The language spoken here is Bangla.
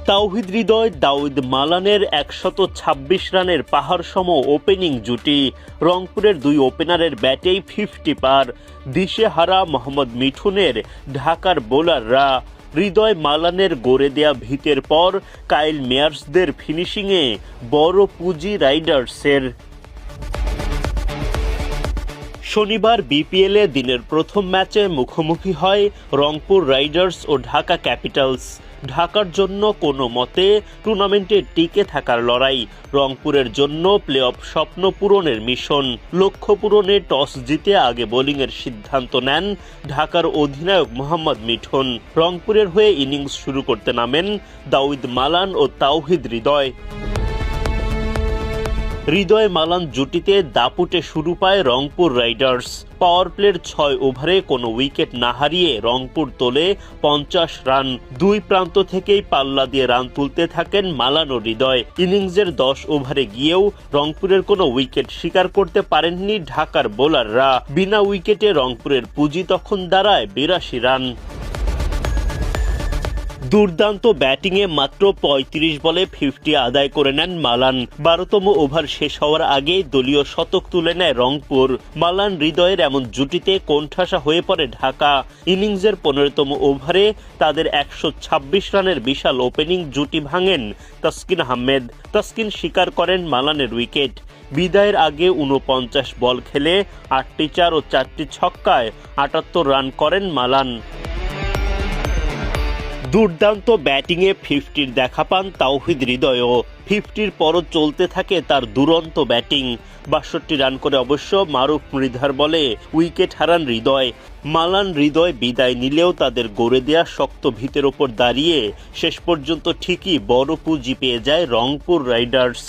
তাওহিদ হৃদয় দাউদ মালানের ১২৬ রানের পাহাড়সম ওপেনিং জুটি। রংপুরের দুই ওপেনারের ব্যাটেই 50 পার। দিশেহারা মোহাম্মদ মিঠুনের ঢাকার বোলাররা। হৃদয় মালানের গড়ে দেয়া ভিতের পর কাইল মেয়ার্সদের ফিনিশিংয়ে বড় পুঁজি রাইডার্সের। শনিবার বিপিএলে দিনের প্রথম ম্যাচে মুখোমুখি হয় রংপুর রাইডার্স ও ঢাকা ক্যাপিটালস। ঢাকার জন্য কোনো মতে টুর্নামেন্টে টিকে থাকার লড়াই, রংপুরের জন্য প্লে অফ স্বপ্ন পূরণের মিশন। লক্ষ্য পূরণে টস জিতে আগে বোলিংয়ের সিদ্ধান্ত নেন ঢাকার অধিনায়ক মোহাম্মদ মিঠুন। রংপুরের হয়ে ইনিংস শুরু করতে নামেন দাউদ মালান ও তাওহিদ হৃদয়। হৃদয় মালান জুটিতে দাপুটে শুরু পায় রংপুর রাইডার্স। পাওয়ার প্লের ৬ ওভারে কোনো উইকেট না হারিয়ে রংপুর তোলে ৫০ রান। দুই প্রান্ত থেকেই পাল্লা দিয়ে রান তুলতে থাকেন মালান ও হৃদয়। ইনিংসের ১০ ওভারে গিয়েও রংপুরের কোনো উইকেট শিকার করতে পারেননি ঢাকার বোলাররা। বিনা উইকেটে রংপুরের পুঁজি তখন দাঁড়ায় ৮২ রান। দুর্দান্ত ব্যাটিংয়ে মাত্র ৩৫ বলে 50 আদায় করে নেন মালান। ১২তম ওভার শেষ হওয়ার আগেই দলীয় শতক তুলে নেয় রংপুর। মালান হৃদয়ের এমন জুটিতে কোণঠাসা হয়ে পড়ে ঢাকা। ইনিংসের ১৫তম ওভারে তাদের ১২৬ রানের বিশাল ওপেনিং জুটি ভাঙেন তাসকিন আহমেদ। তাসকিন শিকার করেন মালানের উইকেট। বিদায়ের আগে ৪৯ বল খেলে ৮টি ৪ ও ৪টি ছক্কায় ৭৮ রান করেন মালান। দুর্দান্ত ব্যাটিংয়ে 50-র দেখা পান তাওহিদ হৃদয়ও। 50-র পরও চলতে থাকে তার দুরন্ত ব্যাটিং। ৬২ রান করে অবশ্য মারুফ মৃধার বলে উইকেট হারান হৃদয়। মালান হৃদয় বিদায় নিলেও তাদের গড়ে দেয়া শক্ত ভিতের ওপর দাঁড়িয়ে শেষ পর্যন্ত ঠিকই বড় পুঁজি পেয়ে যায় রংপুর রাইডার্স।